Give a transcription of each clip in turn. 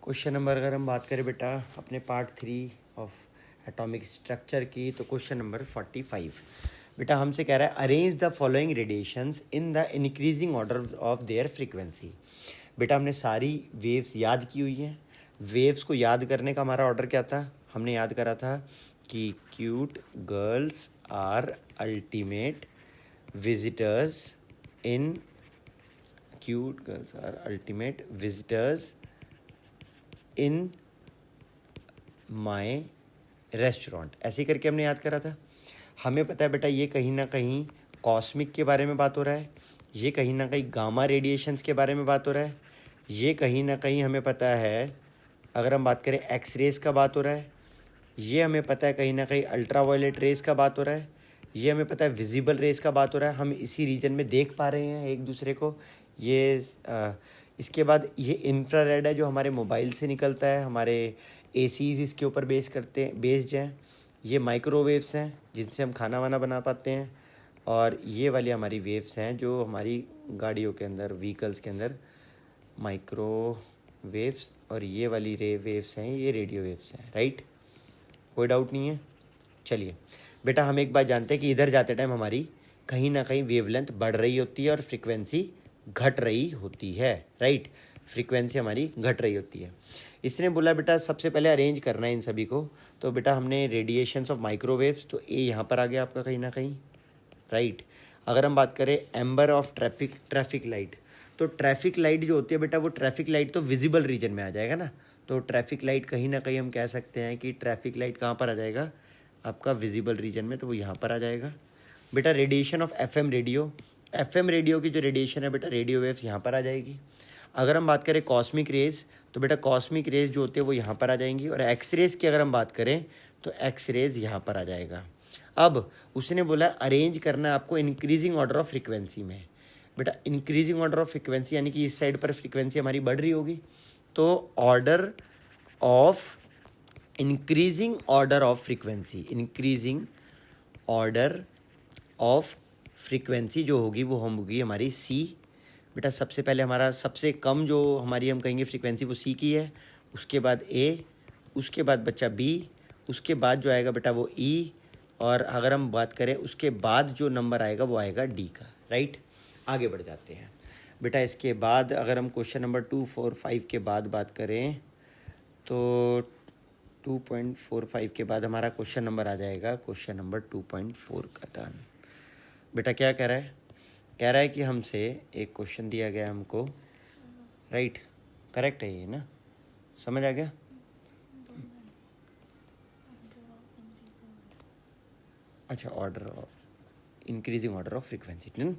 Question number अगर हम बात करें बेटा अपने पार्ट 3 ऑफ एटॉमिक स्ट्रक्चर की, तो क्वेश्चन नंबर 45 बेटा हमसे कह रहा है arrange the following radiations in the increasing order of their frequency. बेटा हमने सारी वेव्स याद की हुई हैं। वेव्स को याद करने का हमारा ऑर्डर क्या था? हमने याद करा था कि cute girls are ultimate visitors in cute girls are ultimate visitors in my restaurant, ऐसे करके हमने याद करा था। हमें पता है बेटा ये कहीं ना कहीं कॉस्मिक के बारे में बात हो रहा है, ये कहीं ना कहीं गामा रेडिएशंस के बारे में बात हो रहा है, ये कहीं ना कहीं हमें पता है अगर हम बात करें एक्स रेज का बात हो रहा है, ये हमें पता है कहीं ना कहीं अल्ट्रा वायलेट रेज का बात हो रहा है, ये हमें पता है विजिबल रेज का बात हो रहा है। हम इसी रीजन में देख पा रहे हैं एक दूसरे को। ये इसके बाद ये इंफ्रारेड है जो हमारे मोबाइल से निकलता है, हमारे एसीज इसके ऊपर बेस्ड हैं। ये माइक्रोवेव्स हैं जिनसे हम खाना वाना बना पाते हैं, और ये वाली हमारी वेव्स हैं जो हमारी गाड़ियों के अंदर, व्हीकल्स के अंदर माइक्रोवेव्स, और ये वाली वेव्स हैं, ये रेडियो वेव्स हैं। राइट, कोई डाउट नहीं है। चलिए बेटा हम एक बात जानते हैं कि इधर जाते टाइम हमारी कहीं ना कहीं वेवलेंथ बढ़ रही होती है और फ्रीक्वेंसी घट रही होती है। राइट, फ्रीक्वेंसी हमारी घट रही होती है। इसने बोला बेटा सबसे पहले अरेंज करना है इन सभी को। तो बेटा हमने रेडिएशंस ऑफ माइक्रोवेव्स, तो ए यहाँ पर आ गया आपका कहीं ना कहीं। राइट, अगर हम बात करें एम्बर ऑफ ट्रैफिक लाइट, तो ट्रैफिक लाइट जो होती है बेटा वो ट्रैफिक लाइट तो विजिबल रीजन में आ जाएगा ना। तो ट्रैफिक लाइट कहीं ना कहीं हम कह सकते हैं कि ट्रैफिक लाइट कहाँ पर आ जाएगा आपका विजिबल रीजन में, तो वो यहाँ पर आ जाएगा। बेटा रेडिएशन ऑफ एफएम रेडियो की जो रेडिएशन है बेटा रेडियो वेव्स यहाँ पर आ जाएगी। अगर हम बात करें कॉस्मिक रेज, तो बेटा कॉस्मिक रेज जो होते हैं वो यहाँ पर आ जाएंगी। और एक्स रेज की अगर हम बात करें तो एक्स रेज यहाँ पर आ जाएगा। अब उसने बोला अरेंज करना है आपको इंक्रीजिंग ऑर्डर ऑफ फ्रीक्वेंसी में। बेटा इंक्रीजिंग ऑर्डर ऑफ फ्रीक्वेंसी यानी कि इस साइड पर फ्रीक्वेंसी हमारी बढ़ रही होगी, तो order of increasing order of frequency जो होगी वो हम होगी हमारी सी। बेटा सबसे पहले हमारा सबसे कम जो हमारी हम कहेंगे फ्रीक्वेंसी वो सी की है, उसके बाद ए, उसके बाद बच्चा बी, उसके बाद जो आएगा बेटा वो ई, और अगर हम बात करें उसके बाद जो नंबर आएगा वो आएगा डी का। राइट, आगे बढ़ जाते हैं बेटा। इसके बाद अगर हम क्वेश्चन नंबर 2, 4, 5 के बाद बात करें तो 2.45 के बाद हमारा क्वेश्चन नंबर आ जाएगा क्वेश्चन नंबर 2.4 का टर्न। बेटा क्या कह रहा है? कह रहा है कि हमसे एक क्वेश्चन दिया गया हमको। राइट, करेक्ट है ये ना, समझ आ गया? अच्छा, order of increasing order of frequency.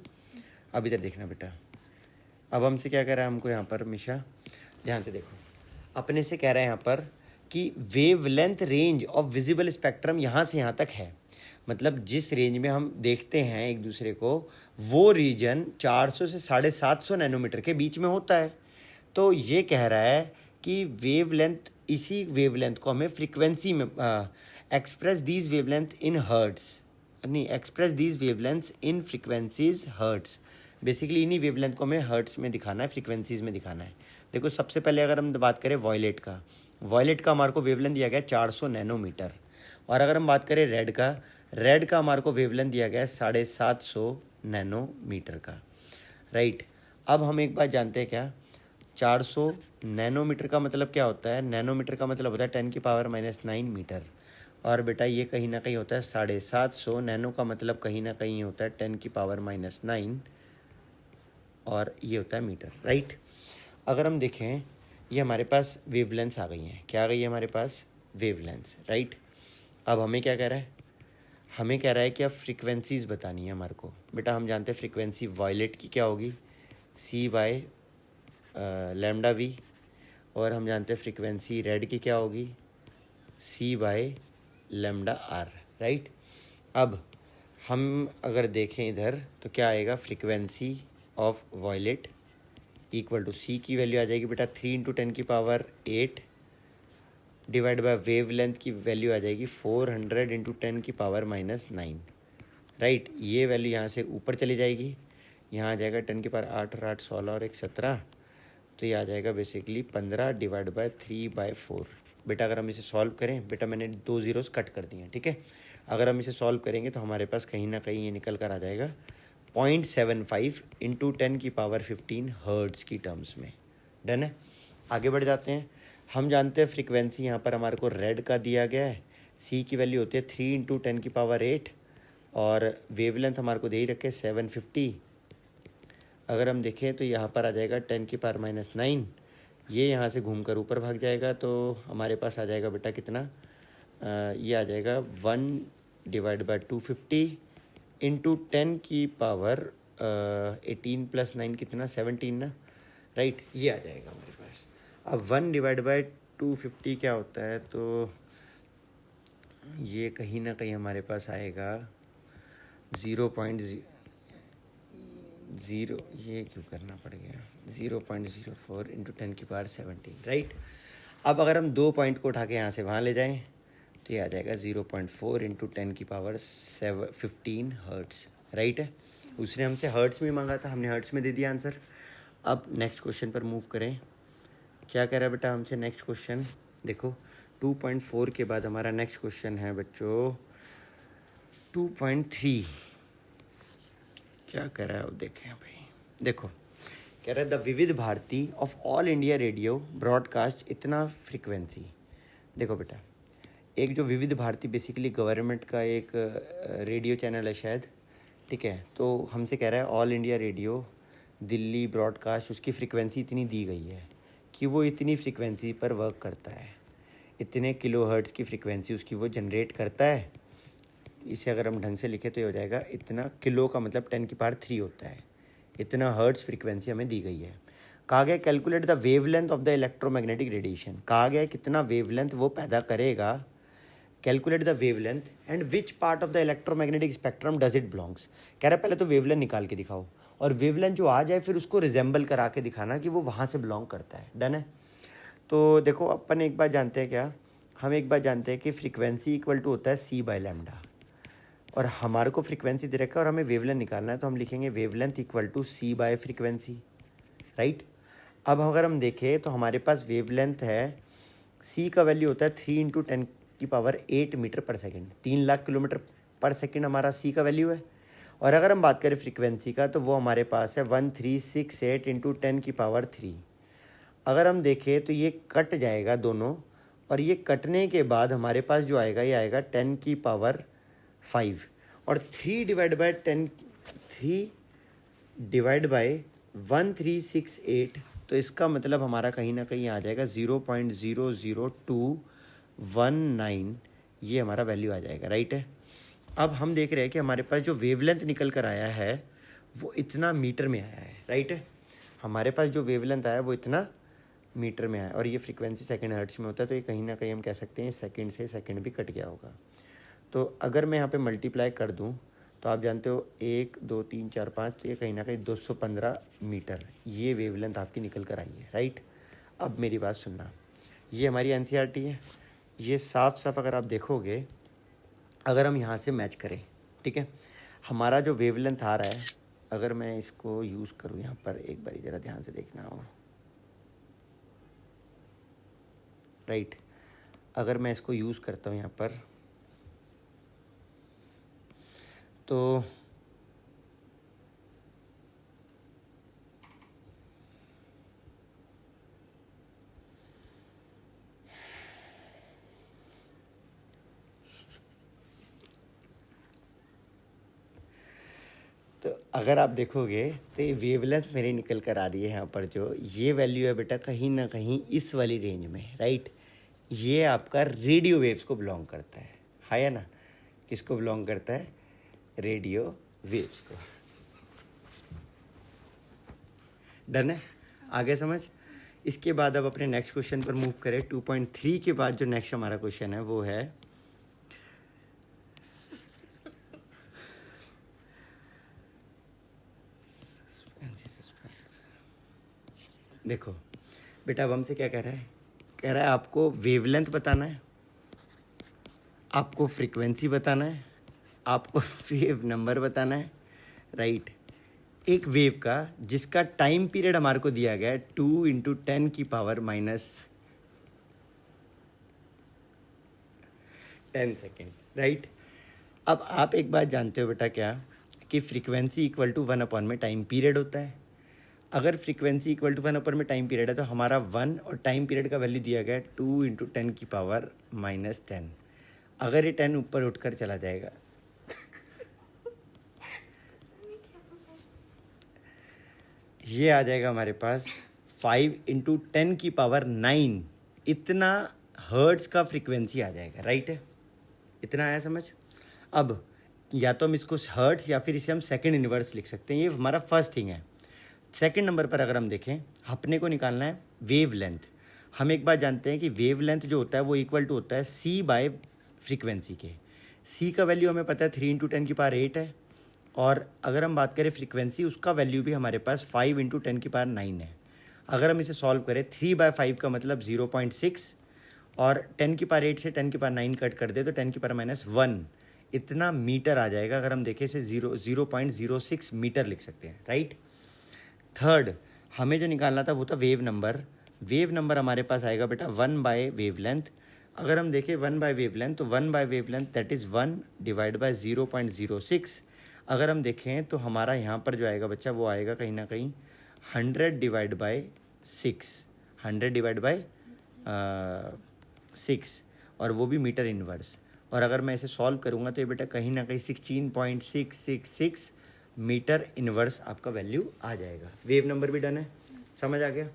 अब इधर देखना बेटा, अब हमसे क्या कह रहा है हमको यहाँ पर, मिशा ध्यान से देखो। अपने से कह रहा है यहाँ पर कि wavelength range of visible spectrum यहाँ से यहाँ तक है, मतलब जिस रेंज में हम देखते हैं एक दूसरे को वो रीजन 400 से 750 नैनोमीटर के बीच में होता है। तो ये कह रहा है कि वेवलेंथ, इसी वेवलेंथ को हमें फ्रीक्वेंसी में express these wavelength in hertz, नहीं express these wavelengths in frequencies hertz. Basically इन्हीं वेवलेंथ को हमें हर्ट्स में दिखाना है, फ्रीक्वेंसीज में दिखाना है। देखो सबसे पहले अगर हम बात करें वॉयलेट का हमारे को वेवलेंथ दिया गया 400 नैनोमीटर। और अगर हम बात करें रेड का हमारे को वेवलेंथ दिया गया है 750 नैनोमीटर का। राइट, अब हम एक बात जानते हैं क्या, 400 नैनोमीटर का मतलब क्या होता है? नैनोमीटर का मतलब होता है 10⁻⁹ मीटर। और बेटा ये कहीं ना कहीं होता है 750, नैनो का मतलब कहीं ना कहीं होता है 10⁻⁹, और ये होता है मीटर। राइट, अगर हम देखें ये हमारे पास वेवलेंथ्स आ गई हैं। क्या आ गई है हमारे पास? वेवलेंथ्स। राइट, अब हमें क्या कह रहा है? हमें कह रहा है कि अब फ्रीक्वेंसीज़ बतानी है हमारे को। बेटा हम जानते हैं फ्रीक्वेंसी वॉयलेट की क्या होगी, C/λV, और हम जानते हैं फ्रीक्वेंसी रेड की क्या होगी, C/λR। राइट, अब हम अगर देखें इधर तो क्या आएगा, frequency of violet equal to c की वैल्यू आ जाएगी बेटा 3 × 10⁸ डिवाइड बाय वेव लेंथ की वैल्यू आ जाएगी 400 × 10⁻⁹। राइट, ये वैल्यू यहाँ से ऊपर चली जाएगी, यहाँ आ जाएगा 10⁻8 और 8 16 और 1 17, तो ये आ जाएगा बेसिकली 15 डिवाइड बाय 3/4। बेटा अगर हम इसे सॉल्व करें, बेटा मैंने 2 ज़ीरोस कट कर दिए हैं, ठीक है। अगर हम इसे सॉल्व करेंगे तो हमारे पास कहीं ना कहीं ये निकल कर आ जाएगा 0.75 इंटू 10⁻15 हर्ट्ज़ की टर्म्स में। डन है। आगे बढ़ जाते हैं। हम जानते हैं फ्रीक्वेंसी यहाँ पर हमारे को रेड का दिया गया है, सी की वैल्यू होती है 3 इंटू 10⁸, और वेवलेंथ हमारे को दे ही रखे 750। अगर हम देखें तो यहाँ पर आ जाएगा 10⁻⁹। ये यहाँ से घूमकर ऊपर भाग जाएगा तो हमारे पास आ जाएगा बेटा कितना, ये आ जाएगा 1 डिवाइड बाय 250 इंटू 10⁻18 + 9 कितना 17 ना, राइट। ये आ जाएगा हमारे पास। अब 1 डिवाइड बाय 250 क्या होता है, तो ये कहीं ना कहीं हमारे पास आएगा 0.0, ये क्यों करना पड़ गया, 0.04 इंटू 10⁻17, राइट। अब अगर हम 2 पॉइंट को उठा के यहाँ से वहाँ ले जाएं तो ये आ जाएगा 0.4 इंटू 10⁻15 हर्ट्स, राइट है। उसने हमसे हर्ट्स में मांगा था, हमने हर्ट्स में दे दिया आंसर। अब नेक्स्ट क्वेश्चन पर मूव करें। क्या कह रहा है बेटा हमसे नेक्स्ट क्वेश्चन, देखो 2.4 के बाद हमारा नेक्स्ट क्वेश्चन है बच्चों 2.3। क्या कह रहा है वो देखें भाई, देखो कह रहा है the Vividh Bharati of all India radio broadcast इतना फ्रीक्वेंसी। देखो बेटा, एक जो विविध भारती बेसिकली गवर्नमेंट का एक रेडियो चैनल है शायद, ठीक है। तो हमसे कह रहा है all India radio Delhi broadcast, उसकी फ्रीक्वेंसी इतनी दी गई है कि वो इतनी फ्रीक्वेंसी पर वर्क करता है, इतने किलोहर्ट्ज़ की फ्रीक्वेंसी उसकी वो जनरेट करता है। इसे अगर हम ढंग से लिखें तो ये हो जाएगा इतना, किलो का मतलब 10⁻³ होता है, इतना हर्ट्ज़ फ्रीक्वेंसी हमें दी गई है। कहा गया calculate the wavelength of the electromagnetic radiation, कहा गया कितना वेवलेंथ वो पैदा करेगा। Calculate the wavelength and which part of the electromagnetic spectrum does it belongs. कह रहा है पहले तो वेवलेंथ निकाल के दिखाओ, और वेवलेंथ जो आ जाए फिर उसको रिजेंबल करा के दिखाना कि वो वहाँ से बिलोंग करता है। डन है। तो देखो अपन एक बात जानते हैं, क्या हम एक बात जानते हैं कि फ्रीक्वेंसी इक्वल टू होता है c/λ, और हमारे को फ्रीक्वेंसी दे रखा है और हमें वेवलेंथ निकालना है, तो हम लिखेंगे वेवलेंथ इक्वल टू c/फ्रीक्वेंसी, राइट। अब अगर हम देखें तो हमारे पास वेवलेंथ है, c का वैल्यू होता है 3 इंटू 10⁸ मीटर पर सेकेंड, 3 लाख किलोमीटर पर सेकेंड हमारा c का वैल्यू है। और अगर हम बात करें फ्रीक्वेंसी का तो वो हमारे पास है 1368 इंटू 10⁻3। अगर हम देखें तो ये कट जाएगा दोनों, और ये कटने के बाद हमारे पास जो आएगा ये आएगा 10⁵, और 3 डिवाइड बाय 1368, तो इसका मतलब हमारा कहीं ना कहीं आ जाएगा 0.00219, ये हमारा वैल्यू आ जाएगा, राइट है। अब हम देख रहे हैं कि हमारे पास जो वेवलेंथ निकल कर आया है वो इतना मीटर में आया है, राइट है। हमारे पास जो वेवलेंथ आया वो इतना मीटर में आया, और ये फ्रीक्वेंसी सेकंड हर्ट्ज में होता है, तो ये कहीं ना कहीं हम कह सकते हैं सेकंड से सेकंड भी कट गया होगा। तो अगर मैं यहाँ पे मल्टीप्लाई कर दूँ तो आप जानते हो 1 2 3 4 5, तो ये कहीं ना कहीं 215 मीटर ये वेवलेंथ आपकी निकल कर आई है, राइट। अब मेरी बात सुनना, ये हमारी एनसीईआरटी है, ये साफ साफ अगर आप देखोगे, अगर हम यहाँ से मैच करें, ठीक है, हमारा जो वेवलेंथ आ रहा है, अगर मैं इसको यूज़ करूँ यहाँ पर, एक बार ज़रा ध्यान से देखना हो, राइट। अगर मैं इसको यूज़ करता हूँ यहाँ पर, तो अगर आप देखोगे तो ये वेवलेंथ मेरी निकल कर आ रही है यहाँ पर, जो ये वैल्यू है बेटा कहीं ना कहीं इस वाली रेंज में, राइट। ये आपका रेडियो वेव्स को बिलोंग करता है या ना। किसको बिलोंग करता है? रेडियो वेव्स को। डन है, आगे समझ। इसके बाद अब अपने नेक्स्ट क्वेश्चन पर मूव करें। 2.3 के बाद जो नेक्स्ट हमारा क्वेश्चन है वो है देखो बेटा, अब हमसे क्या कह रहा है? कह रहा है आपको वेवलेंथ बताना है, आपको फ्रीक्वेंसी बताना है, आपको वेव नंबर बताना है, राइट। एक वेव का जिसका टाइम पीरियड हमारे को दिया गया है 2 इंटू 10 की पावर माइनस 10 सेकेंड, राइट। अब आप एक बात जानते हो बेटा क्या, कि फ्रीक्वेंसी इक्वल टू 1 में टाइम पीरियड होता है। अगर फ्रीक्वेंसी इक्वल टू 1 में टाइम पीरियड है तो हमारा 1 और टाइम पीरियड का वैल्यू दिया गया है 2 इंटू 10 की पावर माइनस 10। अगर ये 10 ऊपर उठकर चला जाएगा ये आ जाएगा हमारे पास 5 इंटू 10 की पावर 9। इतना हर्ट्स का फ्रीक्वेंसी आ जाएगा, राइट है। इतना आया समझ। अब या तो हम इसको हर्ट्स या फिर इसे हम सेकंड इन्वर्स लिख सकते हैं। ये हमारा फर्स्ट थिंग है। सेकंड नंबर पर अगर हम देखें, अपने को निकालना है वेव लेंथ। हम एक बात जानते हैं कि वेव लेंथ जो होता है वो इक्वल टू होता है सी बाय फ्रीक्वेंसी के। सी का वैल्यू हमें पता है 3 इंटू 10 की पावर 8 है, और अगर हम बात करें फ्रीक्वेंसी, उसका वैल्यू भी हमारे पास 5 इंटू 10 की पावर 9 है। अगर हम इसे सॉल्व करें 3/5 का मतलब 0.6, और 10 की पावर 8 से 10 की पावर 9 कट कर दे तो 10 की पावर -1 इतना मीटर आ जाएगा। अगर हम देखें इसे 0.06 मीटर लिख सकते हैं, राइट। थर्ड, हमें जो निकालना था वो था वेव नंबर। वेव नंबर हमारे पास आएगा बेटा 1 बाय वेव लेंथ। अगर हम देखें 1 बाय वेव लेंथ, तो 1 by wave length that is 1 divide by 0.06। अगर हम देखें तो हमारा यहाँ पर जो आएगा बच्चा वो आएगा कहीं ना कहीं 100 डिवाइड बाय 6, 100 डिवाइड बाय 6, और वो भी मीटर इनवर्स। और अगर मैं इसे सॉल्व करूँगा तो ये बेटा कहीं ना कहीं 16.666 मीटर इनवर्स आपका वैल्यू आ जाएगा। वेव नंबर भी डन है, समझ आ गया।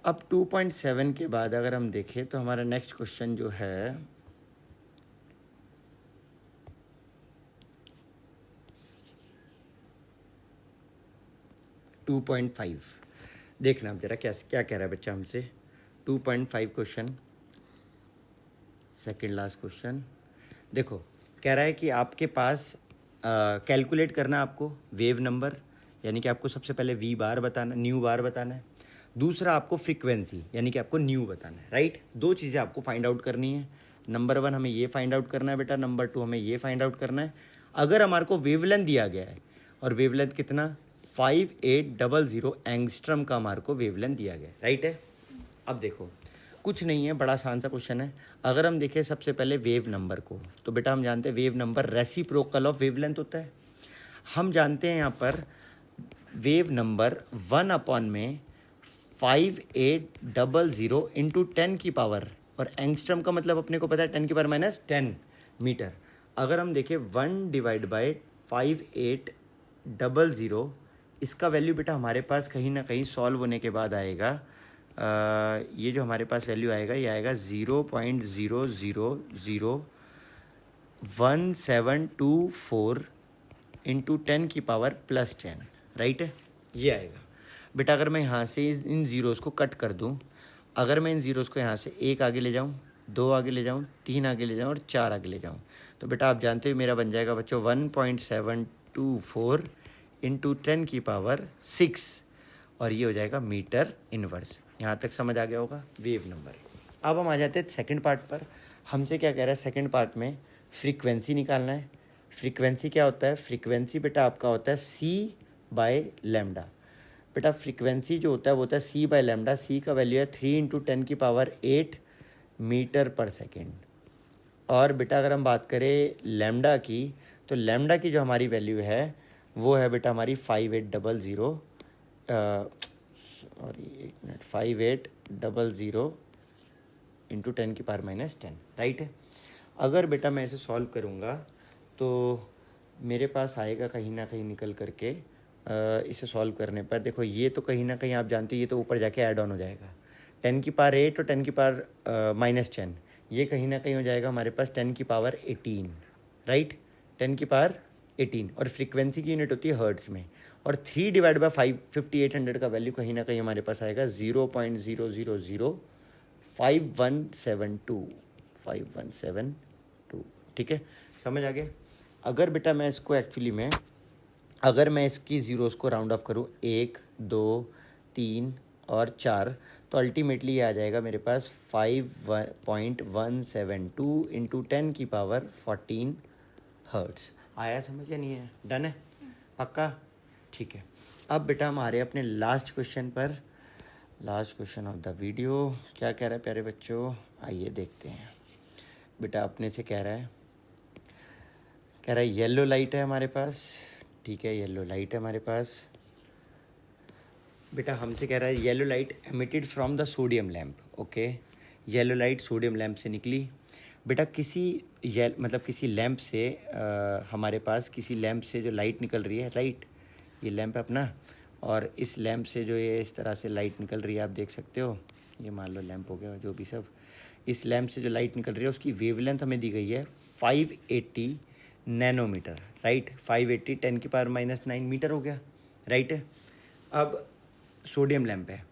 अब 2.7 के बाद अगर हम देखें तो हमारा नेक्स्ट क्वेश्चन जो है 2.5। देखना अब जरा क्या क्या कह रहा है बच्चा हमसे। 2.5 क्वेश्चन, सेकेंड लास्ट क्वेश्चन। देखो कह रहा है कि आपके पास कैलकुलेट करना है आपको वेव नंबर, यानी कि आपको सबसे पहले वी बार बताना, न्यू बार बताना है। दूसरा आपको फ्रीक्वेंसी, यानी कि आपको न्यू बताना है, राइट। दो चीज़ें आपको फाइंड आउट करनी है। नंबर 1 हमें ये फाइंड आउट करना है बेटा, नंबर 2 हमें ये फाइंड आउट करना है। अगर हमारे को वेवलेंथ दिया गया है, और वेवलेंथ कितना 5800 एंगस्ट्रम का हमारे को वेवलेंथ दिया गया है, राइट है। अब देखो कुछ नहीं है, बड़ा आसान सा क्वेश्चन है। अगर हम देखें सबसे पहले वेव नंबर को, तो बेटा हम जानते हैं wave number reciprocal of wavelength होता है। हम जानते हैं यहाँ पर वेव नंबर 1 में 5800 इंटू 10 की पावर, और एंगस्ट्रम का मतलब अपने को पता है 10 की पावर -10 मीटर। अगर हम देखें 1 डिवाइड बाय 5800, इसका वैल्यू बेटा हमारे पास कहीं ना कहीं सॉल्व होने के बाद आएगा। ये जो हमारे पास वैल्यू आएगा ये आएगा 0.0001724 इंटू 10 की पावर +10, राइट है। ये आएगा बेटा। अगर मैं यहाँ से इन ज़ीरोज़ को कट कर दूँ, अगर मैं इन ज़ीरोज़ को यहाँ से 1 आगे ले जाऊँ, 2 आगे ले जाऊँ, 3 आगे ले जाऊँ और 4 आगे ले जाऊँ, तो बेटा आप जानते हो मेरा बन जाएगा बच्चों 1.724 इंटू 10 की पावर 6, और ये हो जाएगा मीटर इनवर्स। यहाँ तक समझ आ गया होगा वेव नंबर। अब हम आ जाते हैं सेकंड पार्ट पर। हमसे क्या कह रहा है सेकंड पार्ट में, फ्रीक्वेंसी निकालना है। फ्रीक्वेंसी क्या होता है, फ्रीक्वेंसी बेटा आपका होता है सी बाय लैम्डा। बेटा फ्रीक्वेंसी जो होता है वो होता है सी बाय लैम्डा। सी का वैल्यू है 3 इंटू 10 की पावर 8 मीटर पर सेकेंड। और बेटा अगर हम बात करें लैम्डा की, तो लैम्डा की जो हमारी वैल्यू है वो है बेटा हमारी 5800 सॉरी 5800 इंटू 10 की पावर -10, राइट है। अगर बेटा मैं इसे सॉल्व करूँगा तो मेरे पास आएगा कहीं ना कहीं निकल करके इसे सॉल्व करने पर, देखो ये तो कहीं ना कहीं आप जानते हो ये तो ऊपर जाके ऐड ऑन हो जाएगा। 10 की पावर 8 और 10 की पावर -10, ये कहीं ना कहीं हो जाएगा हमारे पास 10 की पावर 18, राइट। 10 की पावर 18, और फ्रीक्वेंसी की यूनिट होती है हर्ट्स में। और 3 डिवाइड बाय 5800 का वैल्यू कहीं ना कहीं हमारे पास आएगा 0.0005172, ठीक है, समझ आ गया। अगर बेटा मैं इसको एक्चुअली में, अगर मैं इसकी ज़ीरोज़ को राउंड ऑफ करूँ 1, 2, 3 और 4, तो अल्टीमेटली ये आ जाएगा मेरे पास 5.172 इंटू 10 की पावर 14 हर्ट्स। आया समझ या नहीं है, डन है पक्का, ठीक है। अब बेटा हम आ रहे हैं अपने लास्ट क्वेश्चन पर, last question of the video. क्या कह रहा है प्यारे बच्चों, आइए देखते हैं। बेटा अपने से कह रहा है येलो लाइट है हमारे पास, ठीक है, येलो लाइट है हमारे पास। बेटा हमसे कह रहा है yellow light emitted from the sodium lamp, okay. Yellow light sodium lamp से निकली। बेटा किसी किसी लैम्प से हमारे पास किसी लैम्प से जो लाइट निकल रही है, राइट, ये लैम्प है अपना, और इस लैम्प से जो ये इस तरह से लाइट निकल रही है, आप देख सकते हो, ये मान लो लैम्प हो गया जो भी सब। इस लैम्प से जो लाइट निकल रही है उसकी वेवलेंथ हमें दी गई है 580 नैनोमीटर, राइट। 580 10⁻⁹ मीटर हो गया, राइट। अब सोडियम लैम्प है,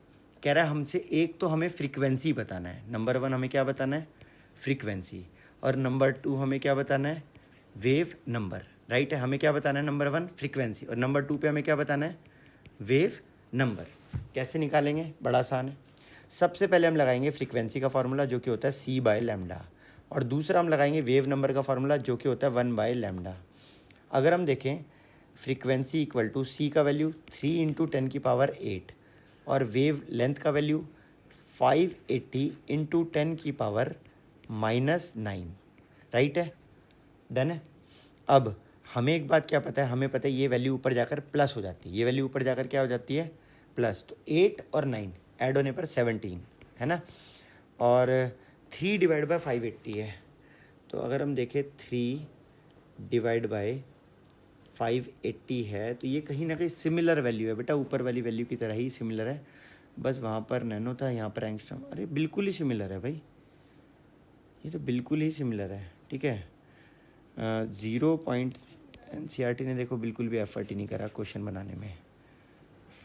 कह रहा है हमसे एक तो हमें फ्रीक्वेंसी बताना है, नंबर 1 हमें क्या बताना है, फ्रीक्वेंसी, और नंबर 2 हमें क्या बताना है, वेव नंबर, राइट है। हमें क्या बताना है, नंबर 1 फ्रीक्वेंसी, और नंबर 2 पे हमें क्या बताना है, वेव नंबर। कैसे निकालेंगे, बड़ा आसान है। सबसे पहले हम लगाएंगे फ्रीक्वेंसी का फार्मूला जो कि होता है c/λ, और दूसरा हम लगाएंगे वेव नंबर का फार्मूला जो कि होता है 1/λ। अगर हम देखें फ्रीक्वेंसी इक्वल टू c का वैल्यू 3 × 10⁸ और वेव लेंथ का वैल्यू 580 × 10⁻⁹, राइट है, डन है। अब हमें एक बात क्या पता है, हमें पता है ये वैल्यू ऊपर जाकर प्लस हो जाती है, ये वैल्यू ऊपर जाकर क्या हो जाती है, प्लस। तो 8 और 9 ऐड होने पर 17 है ना, और 3/580 है। तो अगर हम देखें 3/580 है, तो ये कहीं ना कहीं सिमिलर वैल्यू है बेटा, ऊपर वाली वैल्यू की तरह ही सिमिलर है, बस वहाँ पर नैनो था, यहाँ पर एंगस्ट्रॉम। अरे बिल्कुल ही सिमिलर है भाई, ये तो बिल्कुल ही सिमिलर है, ठीक है। 0 NCERT ने देखो बिल्कुल भी एफर्ट ही नहीं करा क्वेश्चन बनाने में।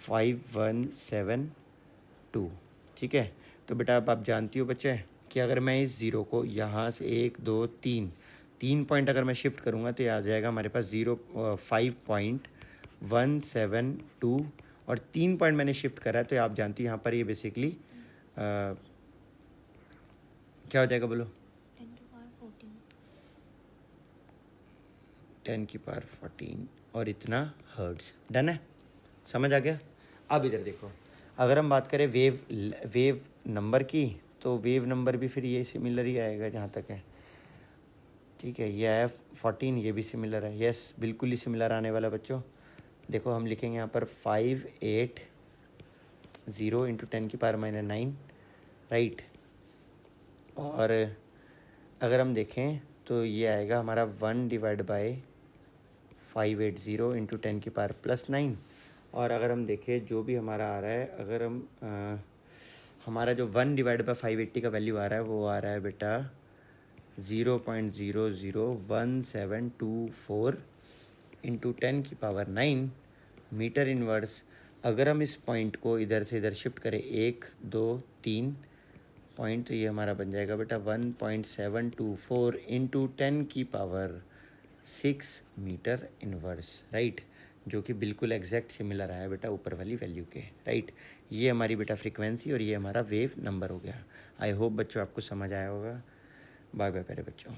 5172, ठीक है। तो बेटा अब आप जानती हो बच्चे कि अगर मैं इस ज़ीरो को यहाँ से 1 2 3 पॉइंट अगर मैं शिफ्ट करूँगा तो ये आ जाएगा हमारे पास 5.172, और 3 पॉइंट मैंने शिफ्ट करा है, तो आप जानती हो यहाँ पर ये बेसिकली क्या हो जाएगा, बोलो, 10⁻14 और इतना हर्ट्ज, डन है, समझ आ गया। अब इधर देखो, अगर हम बात करें वेव नंबर की, तो वेव नंबर भी फिर ये सिमिलर ही आएगा जहाँ तक है, ठीक है। ये है 14, ये भी सिमिलर है, यस बिल्कुल ही सिमिलर आने वाला बच्चों। देखो हम लिखेंगे यहाँ पर 580 × 10⁻⁹, राइट। और अगर हम देखें तो ये आएगा हमारा 1/580 × 10⁻⁹, और अगर हम देखें जो भी हमारा आ रहा है, अगर हम हमारा जो 1/580 का वैल्यू आ रहा है वो आ रहा है बेटा 0.001724 × 10⁹ मीटर इनवर्स। अगर हम इस पॉइंट को इधर से इधर शिफ्ट करें 1 2 3 पॉइंट, तो ये हमारा बन जाएगा बेटा 1.724 × 10⁻6 मीटर इनवर्स, राइट, जो कि बिल्कुल एग्जैक्ट सिमिलर आया बेटा ऊपर वाली वैल्यू के, राइट। ये हमारी बेटा फ्रीक्वेंसी और ये हमारा वेव नंबर हो गया। आई होप बच्चों आपको समझ आया होगा। बाय बाय प्यारे बच्चों।